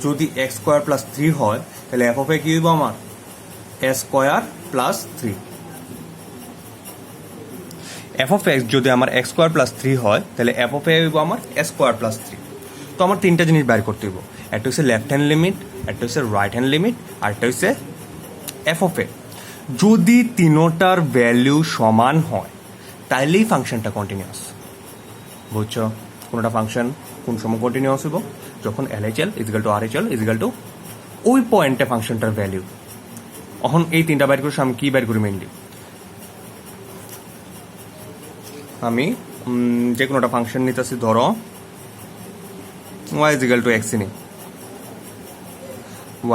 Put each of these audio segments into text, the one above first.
যদি x square plus 3 হয় তাহলে এফ অফ এ কি হইব আমার A square plus 3। F of X যদি আমার এক্স স্কোয়ার প্লাস 3 হয় তাহলে এফ অফ এ হইব আমার এ স্কোয়ার প্লাস 3। তো আমার তিনটা জিনিস বের করতে হইব, একটা হচ্ছে লেফট হ্যান্ড লিমিট, একটা হচ্ছে রাইট হ্যান্ড লিমিট, আর একটা হচ্ছে এফ অফ এ। যদি তিনোটার ভ্যালু সমান হয় তাইলেই ফাংশনটা কন্টিনিউয়াস। বুঝছো? কোনোটা ফাংশন কোন সময় কন্টিনিউয়াস হইব? যখন LHL equal to RHL equal to ওই পয়েন্টে ফাংশনটার ভ্যালু। এখন এই তিনটা বাইর করে আমি কি বাইর করি মেইনলি? আমি যে কোনোটা ফাংশন নিতেছি, ধরো y ইজিক্যাল টু এক্স নি,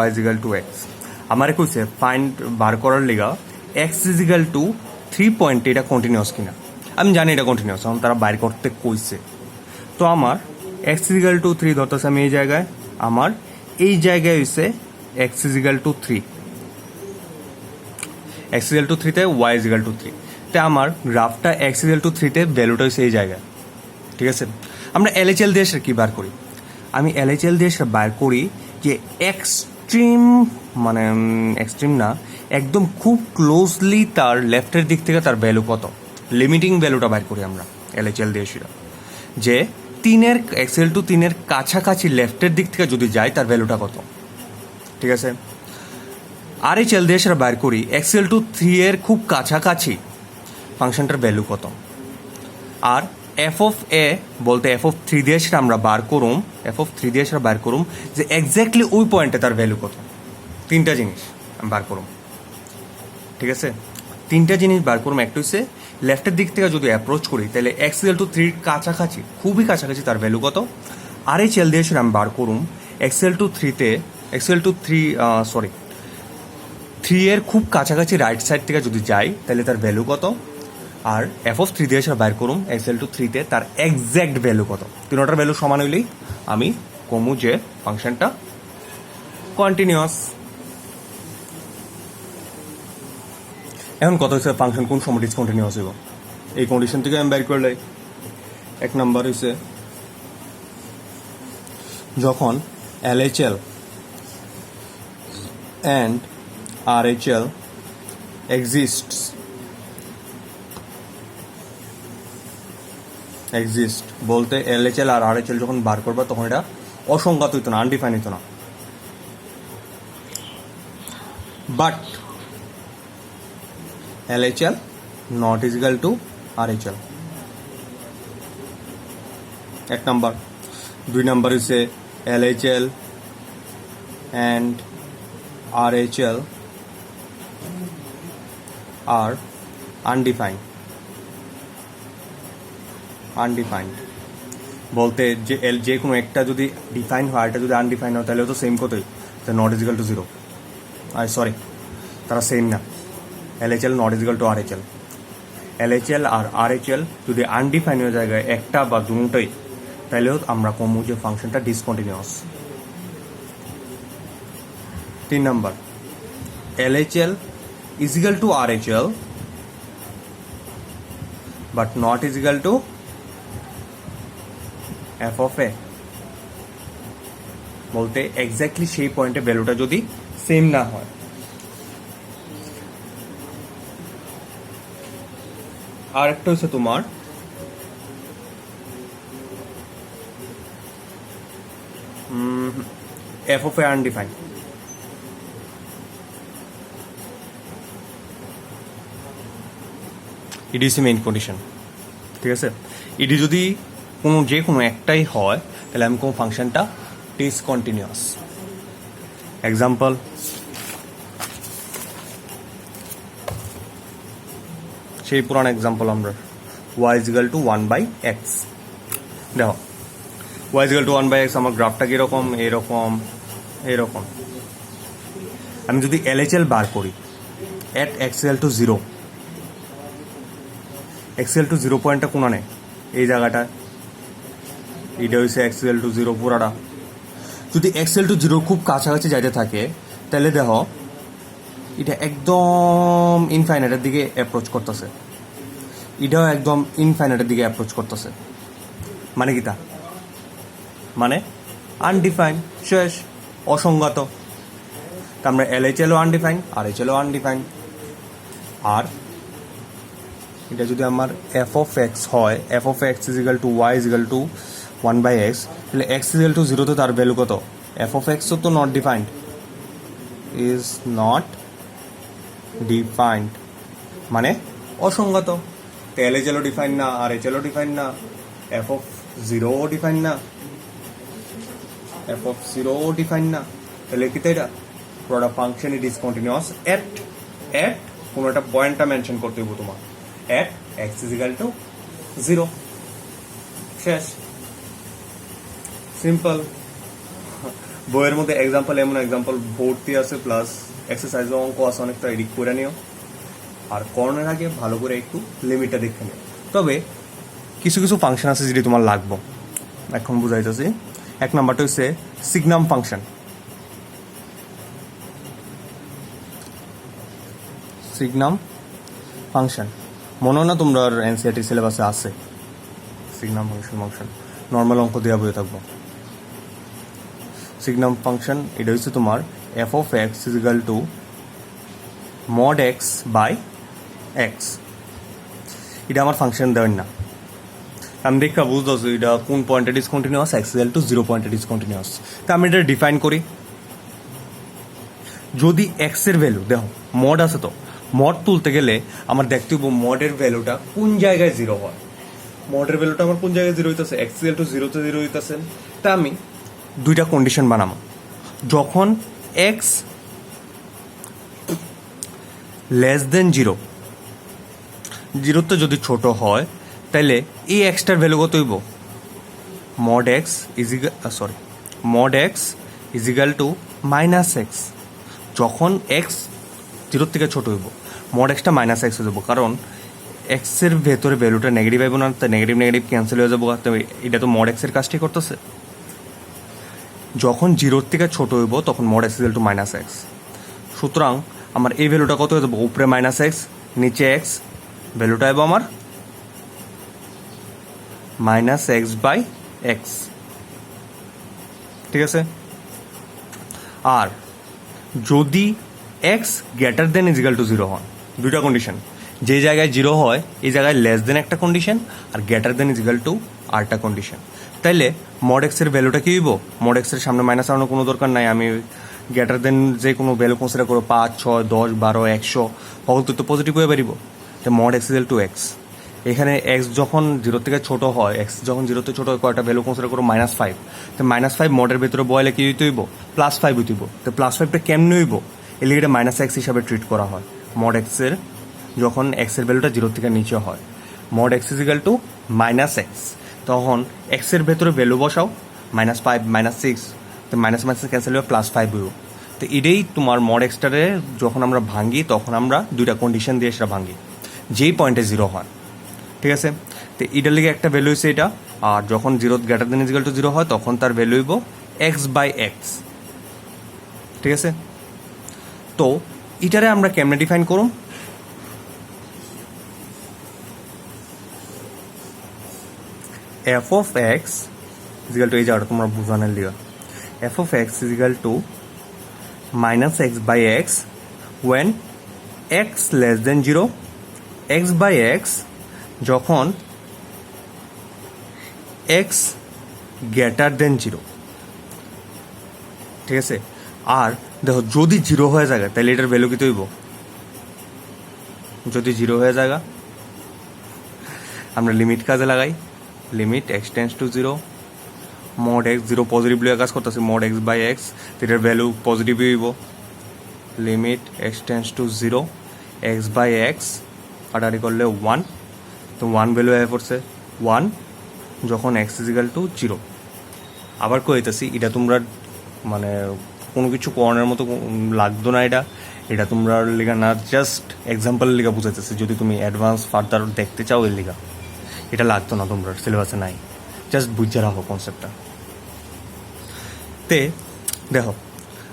y ইজিক্যাল টু এক্স। আমার কইছে ফাইন্ড বার করার লিগা এক্স ইজিক্যাল টু 3 পয়েন্টে এটা কন্টিনিউয়াস কিনা। আমি জানি এটা কন্টিনিউয়াস, এখন তারা বাইর করতে কইছে। তো আমার এক্স ইজিক্যাল টু 3 ধরতেছে আমি এই জায়গায়, আমার এই জায়গায় হইছে x equal to 3, x equal to 3 তে y ইজিক্যাল টু 3। তে আমার গ্রাফটা এক্স ইজিক্যাল টু 3 তে ভ্যালুটা হইছে এই জায়গায়। ঠিক আছে, আমরা LHL দিয়ে কি বার করি? আমি LHL দিয়ে বার করি যে এক্সট্রিম, মানে এক্সট্রিম না, একদম খুব ক্লোজলি তার লেফটের দিক থেকে তার ভ্যালু কত, লিমিটিং ভ্যালুটা বাইর করি আমরা LHL দিয়ে সেটা, যে 3-এর এক্সএল টু 3-এর কাছাকাছি লেফটের দিক থেকে যদি যায় তার ভ্যালুটা কত। ঠিক আছে, RHL দিয়ে সেটা বাইর করি এক্সএল টু 3-এর খুব কাছাকাছি ফাংশনটার ভ্যালু কত। আর এফ অফ এ বলতে এফ অফ 3 দিয়ে সেটা আমরা বার করুম, এফ অফ 3 দিয়ে সেটা বার করুম যে এক্স্যাক্টলি ওই পয়েন্টে তার ভ্যালু কত। তিনটা জিনিস আমি বার করুম। ঠিক আছে, তিনটা জিনিস বার করুম। একটা হচ্ছে লেফটের দিক থেকে যদি অ্যাপ্রোচ করি তাহলে এক্স ইকুয়াল টু 3 কাছাকাছি, খুবই কাছাকাছি তার ভ্যালু কত। RHL দিয়ে সেটা আমি বার করুম এক্সএল টু 3-তে, এক্সএল টু 3-এর খুব কাছাকাছি রাইট সাইড থেকে যদি যাই তাহলে তার ভ্যালু কত। আর এফ অফ 3 দিয়ে সেটা বাইর করুম এক্সএল টু 3-তে তার এক্স্যাক্ট ভ্যালু কত। তিনটার ভ্যালু সমান হইলেই আমি কমু যে ফাংশনটা কন্টিনিউয়াস। এখন কত হচ্ছে ফাংশন কোন সময় ডিসকন্টিনিউয়াস হইব, এই কন্ডিশন থেকে আমি বের করলে এক নাম্বার হইছে যখন LHL and RHL exist বলতে LHL আর RHL যখন বার করবা তখন এটা অসংজ্ঞাত হইতো না, আনডিফাইন হইতো না। But LHL not equal to RHL, এক নাম্বার। দুই নাম্বার হচ্ছে LHL and RHL are undefined বলতে যে কোনো একটা যদি ডিফাইন হয় এটা যদি আনডিফাইন হয় তাহলে তো সেম কতই, নট ইজিক্যাল টু 0। সরি, তারা সেম না। LHL not equal to RHL, LHL আর RHL যদি আনডিফাইন হয়ে জায়গায় একটা বা দুটোই, তাহলেও আমরা কমু যে ফাংশনটা discontinuous. 3 number, LHL equal to RHL but not equal to F of A, বলতে এক্স্যাক্টলি সেই পয়েন্টে ভ্যালুটা যদি সেম না হয়। আর একটা হচ্ছে তোমার f of A undefined. It is main condition. ঠিক আছে, ইডি যদি যে কোনো একটাই হয় তাহলে আমি কোন ফাংশনটা ডিসকন্টিনিউয়াস। এক্সাম্পল, সেই পুরান এক্সাম্পল আমরা y ইজিক্যাল টু 1/x। দেখো y ইজিক্যাল টু 1/x আমার গ্রাফটা কিরকম, এরকম এরকম। আমি যদি LHL বার করি এট x equal to 0, x equal to 0 পয়েন্টটা কোনা নেই, এই জায়গাটা, এটা হচ্ছে x ইকুয়াল টু 0 পুরাটা। যদি x ইকুয়াল টু 0 খুব কাছাকাছি যাইতে থাকে তাহলে দেখো এটা একদম ইনফাইনাইটের দিকে অ্যাপ্রোচ করতেছে, এটাও একদম ইনফাইনাইটের দিকে অ্যাপ্রোচ করতেছে। মানে কি তা? মানে আনডিফাইন, শেষ, অসংগত। তা আমরা এলএইচএলও আনডিফাইন, আরএইচএলও আনডিফাইন। আর এটা যদি আমার এফ অফ এক্স হয়, f of x equal to y equal to 1/x, তাহলে এক্স ইজিক্যাল টু 0 তো তার ভ্যালু কত? এফ অফ এক্সও তো not defined, is not defined মানে অসংগত। তো এলএইচএলও ডিফাইন না, আরএইচএলও ডিফাইন না, এফ অফ 0ও ডিফাইন না, এফ অফ 0ও ডিফাইন না। তাহলে কি এটা product function it is continuous at কোনো একটা পয়েন্টটা মেনশন করতে হবে তোমার, এট এক্স ইজিক্যাল টু 0, শেষ, সিম্পল। বইয়ের মধ্যে এক্সাম্পল এমন এক্সাম্পল ভর্তি আছে, প্লাস এক্সারসাইজ অঙ্ক আছে অনেকটা, এডিট করে নিও। আর করণের আগে ভালো করে একটু লিমিটটা দেখে নিও। তবে কিছু কিছু ফাংশন আছে যেটি তোমার লাগবো, এখন বুঝাইতেছি। এক নাম্বারটা হচ্ছে সিগনাম ফাংশন। সিগনাম ফাংশন মনে হয় না তোমরা এনসিইআরটি সিলেবাসে আছে সিগনাম ফাংশন, নর্মাল অঙ্ক দেওয়া বইয়ে থাকবো। সিগনাম ফাংশন এটা হচ্ছে তোমার f of x equal to mod x by x. এটা আমার ফাংশন দেবেন না, আমি দেখা বুঝতেছি এটা কোন পয়েন্টে ডিসকন্টিনিউয়াস, এক্স ইজিক্যাল টু 0 পয়েন্টে ডিসকন্টিনিউয়াস। তা আমি এটা ডিফাইন করি। যদি এক্স এর ভ্যালু দেখো মড আছে, তো মড তুলতে গেলে আমার দেখতে হইব মডের ভ্যালুটা কোন জায়গায় 0 হয়। মডের ভ্যালুটা আমার কোন জায়গায় 0 হইতেছে, এক্স ইজিক্যাল টু 0-তে 0 হইতেছে। তা আমি দুইটা কন্ডিশন বানাবো। যখন এক্স লেস দেন 0 যদি ছোট হয়, তাহলে এই এক্সটার ভ্যালু কত হইব? Mod x equal to minus x. যখন এক্স 0 থেকে ছোট হইব, মড এক্সটা মাইনাস এক্স হয়ে যাবো, কারণ এক্সের ভেতরে ভ্যালুটা নেগেটিভ আইব না, তাই নেগেটিভ ক্যান্সেল হয়ে যাবো। এটা তো মড এক্সের কাজটাই করতেছে। যখন 0 থেকে ছোট হইব তখন mod x equal two minus x. সুতরাং আমার এই ভ্যালুটা কত হয়ে যাবো? উপরে মাইনাস এক্স, নিচে এক্স, ভ্যালুটা হইব আমার মাইনাস এক্স বাই এক্স, ঠিক আছে। আর যদি x greater than equal to 0 হয়, দুইটা কন্ডিশন, যে জায়গায় 0 হয় এই জায়গায় লেস দেন একটা কন্ডিশন, আর গ্রেটার দেন ইজিক্যাল টু আরেকটা কন্ডিশন। তাইলে মড এক্সের ভ্যালুটা কি হইব? মড এক্সের সামনে মাইনাস আনানোর কোনো দরকার নাই, আমি গ্রেটার দেন যে কোনো ভ্যালু কনসিডার করবো, 5, 6, 10, 12, 100 সকল তো পজিটিভ হয়ে পারিব। তো mod x equal to x. এখানে এক্স যখন 0 থেকে ছোট হয়, এক্স যখন 0 থেকে ছোট হয়, কয়টা ভ্যালু কনসিডার করবো? -5। তো -5 মডের ভেতরে বয়লে কি হইতে হইব? +5 হইতে হইব। তো +5টা কেমনে হইব? এর লিগে মাইনাস এক্স হিসাবে ট্রিট করা হয়। মড এক্সের যখন এক্সের ভ্যালুটা 0 থেকে নিচে হয়, mod x equal two minus x, তখন এক্সের ভেতরে ভ্যালু বসাও, -5, -6, তো মাইনাস ক্যান্সেল হয়ে +5 হইব। তো এটাই তোমার মড এক্সটারে যখন আমরা ভাঙি, তখন আমরা দুইটা কন্ডিশন দিয়ে সেটা ভাঙি, যেই পয়েন্টে 0 হয়, ঠিক আছে। তো এটার লিগে একটা ভ্যালু হয়েছে এটা, আর যখন 0 গ্রেটার দেন ইজিক্যাল টু 0 হয়, তখন তার ভ্যালু হইব এক্স বাই এক্স, ঠিক আছে। তো এটারে আমরা কেমনে ডিফাইন করুম? F of x equal to, এই জায়গাটা তোমরা বুঝানোর লিগা, F of x equal to minus x by x when X less than 0, X by X যখন এক্স গ্রেটার দেন 0, ঠিক আছে। আর দেখো যদি 0 হয়ে যায়, তাহলে এটার ভ্যালু কি হইব? যদি 0 হয়ে যায়, আমরা লিমিট কাজে লাগাই, limit X tends to 0, mod X 0 positive লিয়ে কাজ করতেছে, মড এক্স বাই এক্স, এটার ভ্যালু পজিটিভ হইব, limit X tends to 0, X by X কাটারি করলে 1, তো 1 ভ্যালু হয়ে পড়ছে 1 যখন এক্স ইজিক্যাল টু 0। আবার কইতেছি, এটা তোমরা মানে কোনো কিছু করণের মতো লাগতো না, এটা তোমরা লিগা না, জাস্ট এক্সাম্পলের লিগা বুঝাইতেছি। যদি তুমি অ্যাডভান্স ফার্দার দেখতে চাও এর লিগা, এটা লাগতো না, তোমরা সিলেবাসে নাই, জাস্ট বুঝে রাখো কনসেপ্টটা। তে দেখো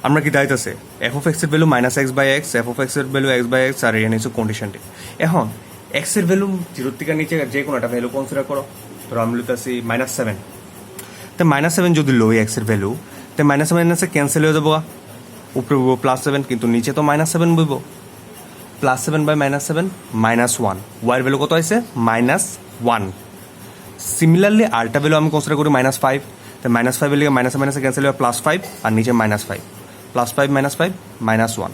আমরা কি দায়িত্ব এফ অফ এক্সের value minus x by x, f of এক্সের ভ্যালু এক্স বাই এক্স, আর এখানে হচ্ছে কন্ডিশনটি। এখন এক্সের ভ্যালু 0 থেকে নিচে যে কোনো একটা ভ্যালু কনসিডার করো, ধরো আমি লিখতেছি -7, তো -7 যদি লই এক্সের ভ্যালু, তো মাইনাস মাইনাসে ক্যান্সেল হয়ে যাবো, উপরে বইব +7, কিন্তু নিচে তো -7 বইব, +7 বাই -7 -1, ওয়াইয়ের ভ্যালু কত আছে -1। সিমিলারলি আলটা ভ্যালু আমি কনসিডার করি -5, তো -5 এর লিগে মাইনাসে মাইনাসে ক্যান্সেল হবে +5, আর নিচে -5, +5 -5 -1।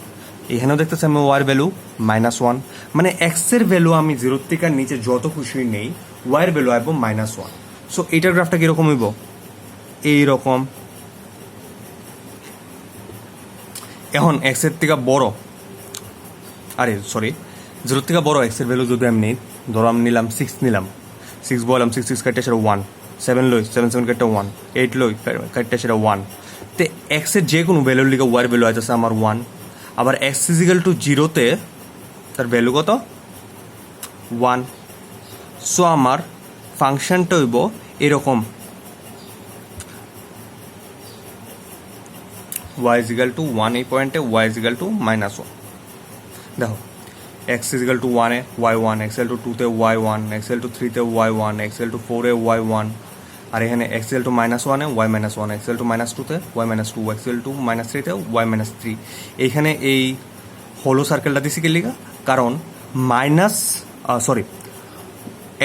এখানেও দেখতেছি আমি ওয়ার ভ্যালু -1, মানে এক্সের ভ্যালু আমি 0 থেকে নিচে যত খুশি নেই, ওয়াইয়ের ভ্যালু আসবো -1। সো এইটার গ্রাফটা কিরকম হইব, এইরকম। এখন এক্সের থেকে বড়, আরে সরি 0 থেকে বড় এক্সের ভ্যালু যদি আমি নিই, ধরো আমি নিলাম 6, নিলাম 6 বললাম, 6 কাটতে সেটা 1, 7 লই 7 কাটতে 1, 8 লই কাটতে সেটা 1। তো এক্সের যে কোনো ভ্যালুর লিগে ওয়ার ভ্যালু আছে আমার 1। আবার এক্স ইজিক্যাল টু 0-তে তার ভ্যালু কত, 1। সো আমার ফাংশনটা হইব এরকম, y is equal to 1 এই পয়েন্টে, y is equal to -1। দেখো x is equal to 1 A y1, x is equal to 2 তে y1, x is equal to 3 তে y1, x is equal to 4 A y1, আর এখানে x is equal to -1 A y -1, x is equal to -2 তে y -2, x is equal to -3 তে y -3। এইখানে এই হলো সার্কেলটা দিছি কি লিগা, কারণ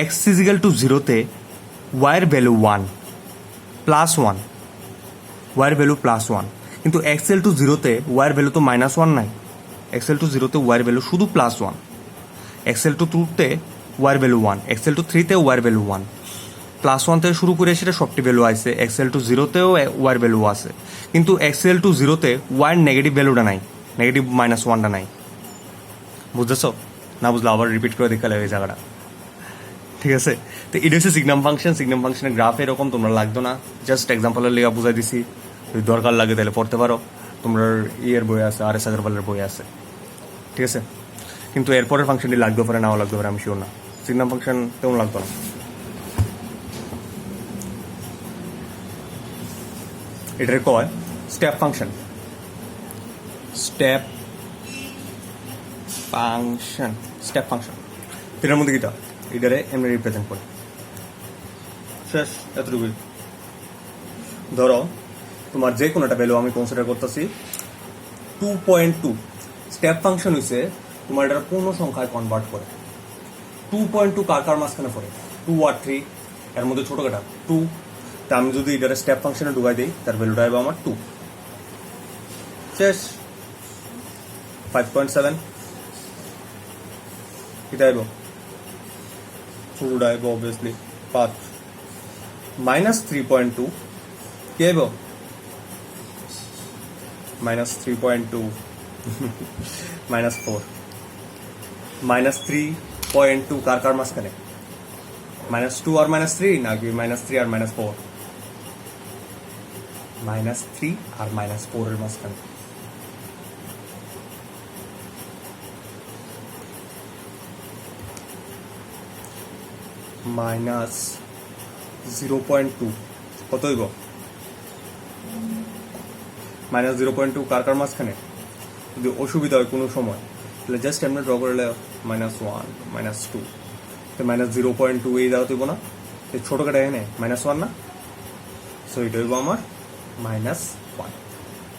x is equal to 0-তে y এর ভ্যালু 1 +1, y এর ভ্যালু +1, কিন্তু x is equal to 0-তে y এর ভ্যালু তো -1 নাই, x is equal to 0-তে y এর ভ্যালু শুধু +1, x is equal to 2-তে y এর value 1, x is equal to 3-তে y এর ভ্যালু 1, +1 থেকে শুরু করে সেটা সবটি ভ্যালু আছে, x is equal to 0-তেও y এর ভ্যালু আছে, কিন্তু x is equal to 0-তে y এর নেগেটিভ ভ্যালুটা নাই, নেগেটিভ -1টা নাই। বুঝতেছো? না বুঝলে আবার রিপিট করে দেখালে এই জায়গাটা, ঠিক আছে? তো এটা হচ্ছে সিগনাম ফাংশন। সিগনাম ফাংশনের গ্রাফ এরকম, তোমরা লাগতো না, জাস্ট এক্সাম্পলের লেগে বুঝাই দিছি, যদি দরকার লাগে তাহলে পড়তে পারো, তোমরা ইয়ের বই আছে, আর এস আগরওয়ালের বই আছে, ঠিক আছে? কিন্তু এরপরের ফাংশনটি লাগতে পারে, নাও লাগতে পারে, আমি শিওর না। সিগনাম ফাংশন তেমন লাগতো না। এটার কয় step function, step function, step function. এটার মধ্যে কিটা এটারে এমনি রিপ্রেজেন্ট করে, শেষ, এতটুকুই। ধরো তোমার যে কোনো একটা ভ্যালু আমি কনসিডার করতেছি 2.2, স্টেপ ফাংশন হইছে তোমার এটা পূর্ণ সংখ্যায় কনভার্ট করে। 2.2 কার কার মাঝখানে পড়ে, 2 আর 3, এর মধ্যে ছোট কাটা 2, তা আমি যদি এটা স্টেপ ফাংশনে ঢুকাই দিই, তার ভ্যালুটা হবে আমার 2, শেষ। 5.7 এটা আইব, শুরুটা আইব অবভিয়াসলি 5, -3.2 কি আইব, -3.2 -4, -3.2 কার কার মাঝখানে, -2 আর -3 নাকি -3 আর -4, -3 আর -4 এর মাঝখানে। -0.2 কত হইব, -0.2 কার কার মাঝখানে। যদি অসুবিধা হয় কোনো সময় তাহলে জাস্ট এমনি ড্র করলে -1 -2, তো -0.2 এই জায়গা হইব না, ছোট কাটা এখানে -1 না, সো এটা হইব আমার -1।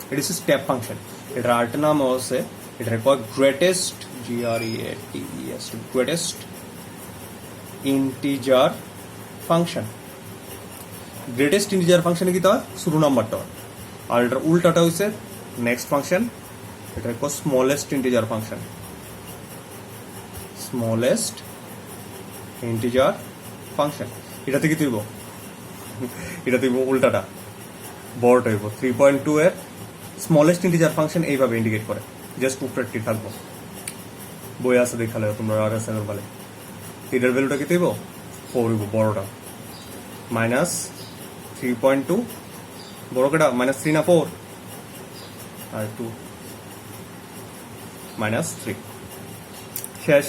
এটা হচ্ছে স্টেপ ফাংশন। এটার আরেকটা নাম হচ্ছে, এটার কয় greatest, GREATES, greatest integer function. Greatest integer ফাংশনে কি হয়, শুরু নাম্বারটা হয়, আর এটার উল্টাটা হচ্ছে নেক্সট ফাংশন, এটা কয় smallest integer function, smallest integer function. এটাতে কি তুইব, এটা তুইব উল্টাটা, বড়টা হইব। 3.2 এর স্মলেস্ট ইন্টিজার ফাংশন এইভাবে ইন্ডিকেট করে, জাস্ট উপরেরটি থাকবো, বই আছে দেখালে তোমরা, আর আছে বলে এটার ভ্যালুটা কি দেব, 4 হইব, বড়টা, -3.2 বড় কেটা, -3 না 4 আর 2, -3, শেষ,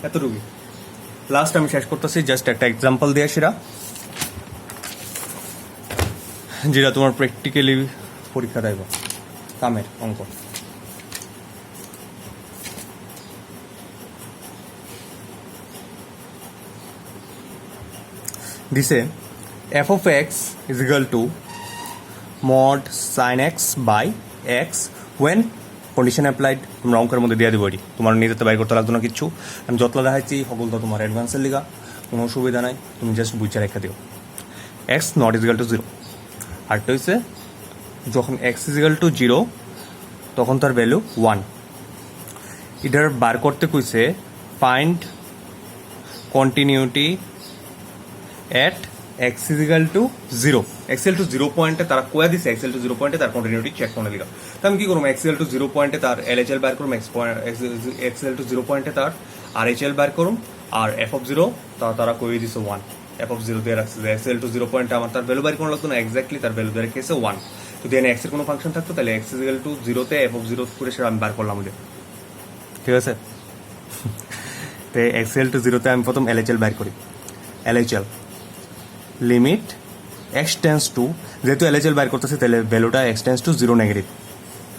এতটুকু। লাস্ট আমি শেষ করতেছি জাস্ট একটা এক্সাম্পল দিয়ে, সেটা যেটা তোমার প্র্যাকটিক্যালি পরীক্ষা দেব, কামের অঙ্ক। দিছে f of x is equal to mod sine x by x when condition applied. তোমরা অঙ্কের মধ্যে দিয়ে দেবো এটি, তোমার নিজেতে বাইর করতে লাগতো না কিচ্ছু। আমি যতলা দেখাচ্ছি সকল তো তোমার অ্যাডভান্সের লিগা, কোনো অসুবিধা নাই, তুমি জাস্ট বুঝে রেখে দিও। X not equal to zero. আরটা হচ্ছে যখন এক্স ইজিক্যাল টু জিরো তখন তার ভ্যালু 1। এটার বার করতে কইছে find continuity at x equal to zero. X equal to zero পয়েন্টে তারা কয়ে দিচ্ছে এক্সেল টু জিরো পয়েন্টে তার কন্টিনিউটি চেক করে লিখা। তো আমি কি করবো, এক্সেল টু জিরো পয়েন্টে তার এলএচএল বার করুম, এক্সেল টু জিরো পয়েন্টে তার আরএচএল বার করুম, আর এফ অফ জিরো তারা কয়ে দিচ্ছে 1। এফ অফ জিরো দিয়ে রাখছে এক্সেল টু জিরো পয়েন্টে আমার তার ভ্যালু বার করা লাগতো না, এক্স্যাক্টলি তার ভ্যালু দিয়ে রেখেছে 1। যদি এনে এক্সের কোনো ফাংশন থাকতো তাহলে এক্স ইজিক্যাল টু জিরোতে এফ অফ জিরো করে সেটা আমি বার করলাম ওদের, ঠিক আছে। তো এক্সেল টু জিরোতে আমি প্রথম এলএচএল বার করি। এলএচএল লিমিট এক্স টেন্স টু, যেহেতু এলএচএল বাইর করতেছে তাহলে ভ্যালুটা x tends to zero negative,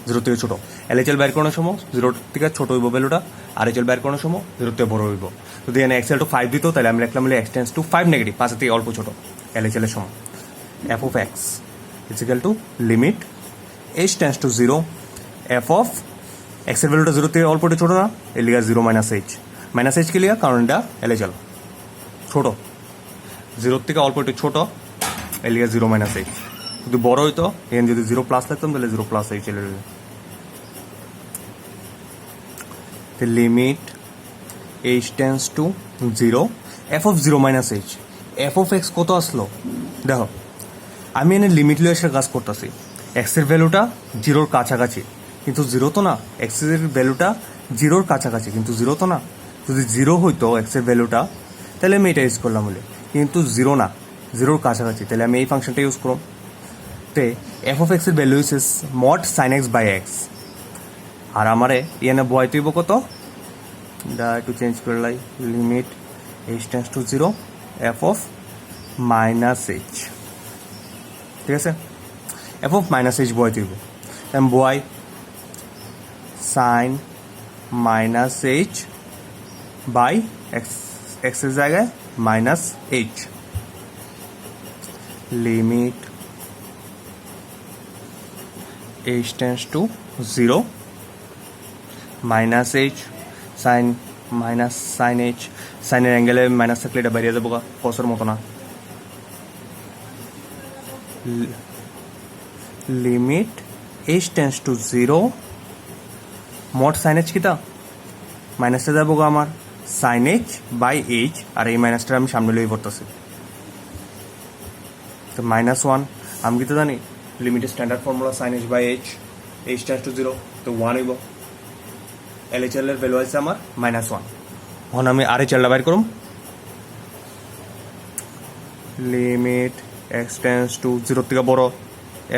zero থেকে ছোটো। এলএচএল বাইর করানোর সময় জিরো থেকে ছোটো হইব ভ্যালুটা, আর এইচএল বাইর করানোর সময় জিরো থেকে বড় হইব। যদি এখানে এক্সেল টু 5 দিত তাহলে আমি লিখলাম এক্স টেন্স টু 5 নেগেটিভ, 5 থেকে অল্প ছোটো এলএচএলের সময়। F of x equal to limit H tends to zero, F of এক্সের ভ্যালুটা জিরো থেকে অল্প ছোটো না, এর লিগা zero minus H. Minus H কে লিগা কারণ এটা এলএচএল ছোটো, জিরোর থেকে অল্প একটু ছোটো, এর লিগা জিরো মাইনাস এইচ। যদি বড় হইতো এখানে যদি জিরো প্লাস থাকতাম তাহলে zero plus H L. Limit H tends to zero, F of zero minus H. F of x কত আসলো দেখো, আমি এনে লিমিট লিয়ে এসে কাজ করতেছি। এক্সের ভ্যালুটা জিরোর কাছাকাছি কিন্তু জিরো তো না, এক্সের ভ্যালুটা জিরোর কাছাকাছি কিন্তু জিরো তো না। যদি জিরো হইতো এক্সের ভ্যালুটা তাহলে আমি এটা ইউজ করলাম বলে, কিন্তু জিরো না, জিরোর কাছাকাছি, তাহলে আমি এই ফাংশনটা ইউজ করব। তে এফ অফ এক্সের value is mod sine x by x, আর আমারে এনে বয় তুইব কত, দা একটু চেঞ্জ করে লাই, limit H tends to zero F of minus H, ঠিক আছে। এফ অফ মাইনাস এইচ বয় তুইব, আমি বয় sine minus H by X, এক্সের জায়গায় minus H. Limit H tends to zero minus H sine minus sine H, সাইনের অ্যাঙ্গেলে মাইনাস থাকলে এটা বেরিয়ে যাবো কসের মতো না। Limit H tends to zero মোট সাইন এইচ কিতা মাইনাসটা যাবো আমার সাইন এইচ বাই এইচ, আর এই মাইনাসটা আমি সামনে লই পড়তেছি তো মাইনাস 1। আমি কি তো জানি লিমিটের standard formula sine H by h, H tends to zero তো 1 হইব। এলএচএল এর ভ্যালু আছে আমার -1। এখন আমি আরএচএলটা বাইর করুম। Limit X tends to zero থেকে বড়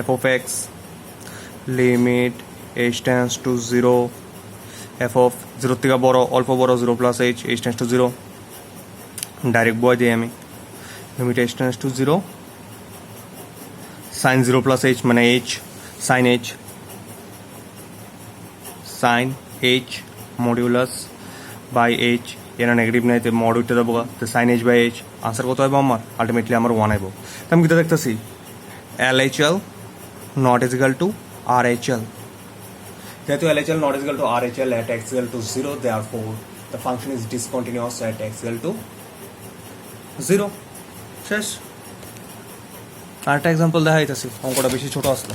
F of X, limit H tends to zero F of zero থেকে বড় অল্প বড় zero plus H, H tends to zero direct বয় দিই আমি। Limit H tends to zero sine zero plus H মানে H, sine H, sine H modulus by H, এরা negative নাই তো মড উঠতে দেবো, তো sine H by H answer কত হইব আমার, আলটিমেটলি আমার 1 আইব। তো আমি কিতা দেখতেছি LHL not equal to RHL, যেহেতু LHL not equal to RHL at X equal to zero, therefore the function is discontinuous at X equal to zero. শেষ। আরেকটা এক্সাম্পল দেখা যাইতেছি, অঙ্কটা বেশি ছোট আসলো।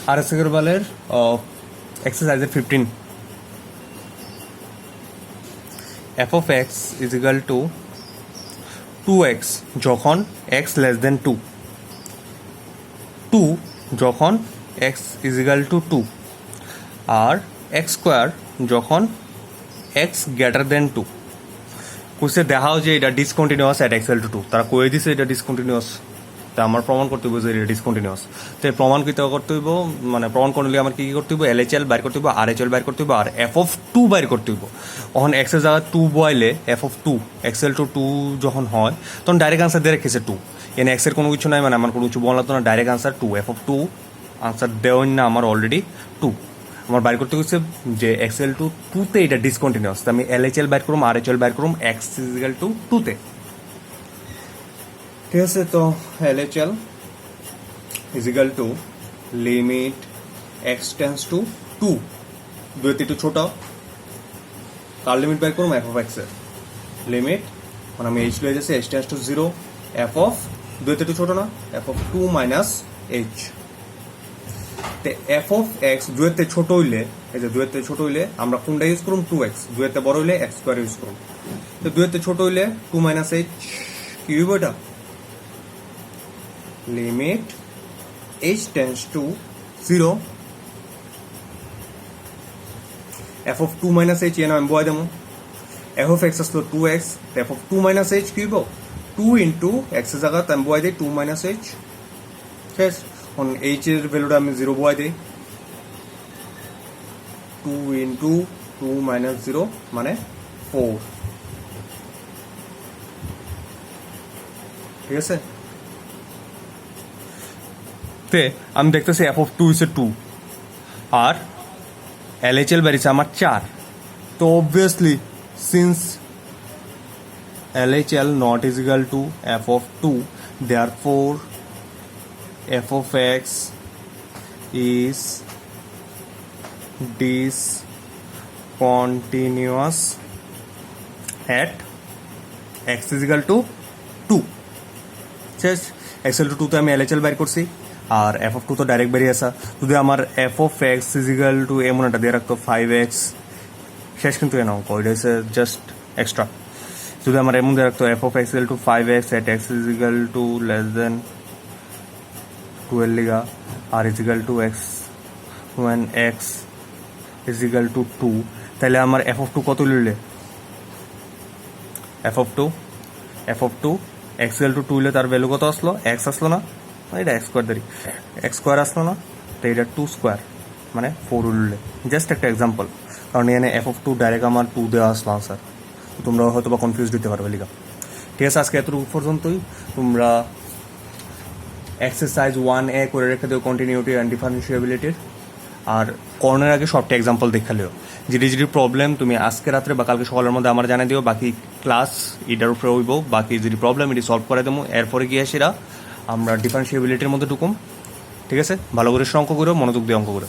আর এস আগরওয়ালের এক্সারসাইজের 15 F of x is equal to 2x যখন এক্স লেস দেন 2, 2 যখন এক্স ইজ ইকাল টু 2, আর এক্স স্কোয়ার যখন এক্স গ্রেটার দেন 2। কুসে দেখাও যে এটা discontinuous at x equal to 2, তারা কয়ে দিছে এটা ডিসকন্টিনিউয়াস, তা আমার প্রমাণ করতে হইব যে এটা ডিসকন্টিনিউয়াস। তো প্রমাণ কীতে করতে হইব, মানে প্রমাণ করলে আমার কী কী করতে হইব, এলএচএল বাইর করতে হইব, আরএচএল বাইর করতে হইব, আর এফ অফ 2 বাইর করতে হইব। তখন এক্সের জায়গায় 2 বয়াইলে এফ অফ 2 এক্সএল টু 2 যখন হয় তখন ডাইরেক্ট আনসার দিয়ে রেখেছে 2, এনে এক্সের কোনো কিছু নাই, মানে আমার কোনো কিছু বলা লাগতো না, direct answer 2, F of 2 answer দেওয়াই না আমার অলরেডি 2। আমার বাইর করতে হচ্ছে যে এক্সএল টু টুতে এটা ডিসকন্টিনিউয়াস, আমি এলএচএল বাইর করুম আর এইচএল বাইর করুম এক্স ইজিক্যাল টু টুতে। ঠিক আছে, তো LHL equal to limit X tends to two, দুইতে একটু ছোট, কার লিমিট বাইর করুম এফ অফ এক্স এর লিমিট, মানে আমি এইচ লয়ে যাচ্ছি H tends to zero, F of দুইতে একটু ছোট না, F of two minus H. F of X দুয়েতে ছোট হইলে, এই যে দুয়েতে ছোট হইলে আমরা কোনটা ইউজ করুম, টু এক্স, দুয়েতে বড় হইলে এক্স স্কোয়ার ইউজ করুম। তো দুয়েতে ছোট হইলে টু মাইনাস এইচ কি হইব, এটা limit H tends to zero, F of two minus h এনে আমি বয় দেবো, এফ অফ এক্স আসলো two x, f of two minus h কি হইব, টু ইন্টু এক্স এর জায়গা আমি বয় দিই টু মাইনাস এইচ। ঠিক আছে, এখন এইচ এর ভ্যালুটা আমি জিরো বয় দিই, two into two minus zero মানে ফোর। ঠিক আছে, তে আমি দেখতেছি এফ অফ টু ইসে টু আর এলএচএল বেরিয়েছে আমার চার। তো obviously since LHL not is equal to f of 2, therefore f of x is discontinuous at x is equal to 2. শেষ, x equal to 2 তে আমি LHL বাইর করছি আর f of 2 তো ডাইরেক্ট বেরিয়ে আসা। যদি আমার f of x is equal to এমন একটা দিয়ে রাখতো 5x, শেষ কিন্তু এ অঙ্ক, এটা হচ্ছে জাস্ট এক্সট্রা। যদি আমার এমন দিয়ে রাখতো f of x equal to 5x at x is equal to less than 12 লিগা আর is equal to x when x is equal to 2, তাহলে আমার এফ অফ 2 কত লিখলে, f of 2 x equal to 2 হলে তার ভ্যালু কত আসলো, এক্স আসলো না, এটা এক্স স্কোয়ার ধরি, এক্স স্কোয়ার আসলো না, তো এটা 2 স্কোয়ার মানে 4 উঠলে। জাস্ট একটা এক্সাম্পল, কারণ এখানে এফ অফ 2 ডাইরেক্ট আমার 2 দেওয়া আসলো আনসার, তোমরা হয়তো বা কনফিউজ দিতে পারবে লিখা। ঠিক আছে, আজকে এতটুকু পর্যন্তই। তোমরা এক্সারসাইজ 1A করে রেখে দিও কন্টিনিউটি অ্যান্ড ডিফারেন্সিয়েবিলিটির, আর কর্নের আগে সবটা এক্সাম্পল দেখালেও যেটি প্রবলেম তুমি আজকে রাত্রে বা কালকে সকালের মধ্যে আমার জানিয়ে দিও, বাকি ক্লাস এটার উপরে হইব, বাকি যদি প্রবলেম এটি সলভ করে দেবো, এরপরে গিয়ে সেরা আমরা ডিফারেন্সিয়েবিলিটির মধ্যে ঢুকুম। ঠিক আছে, ভালো করে অঙ্ক করো, মনোযোগ দিয়ে অঙ্ক করো।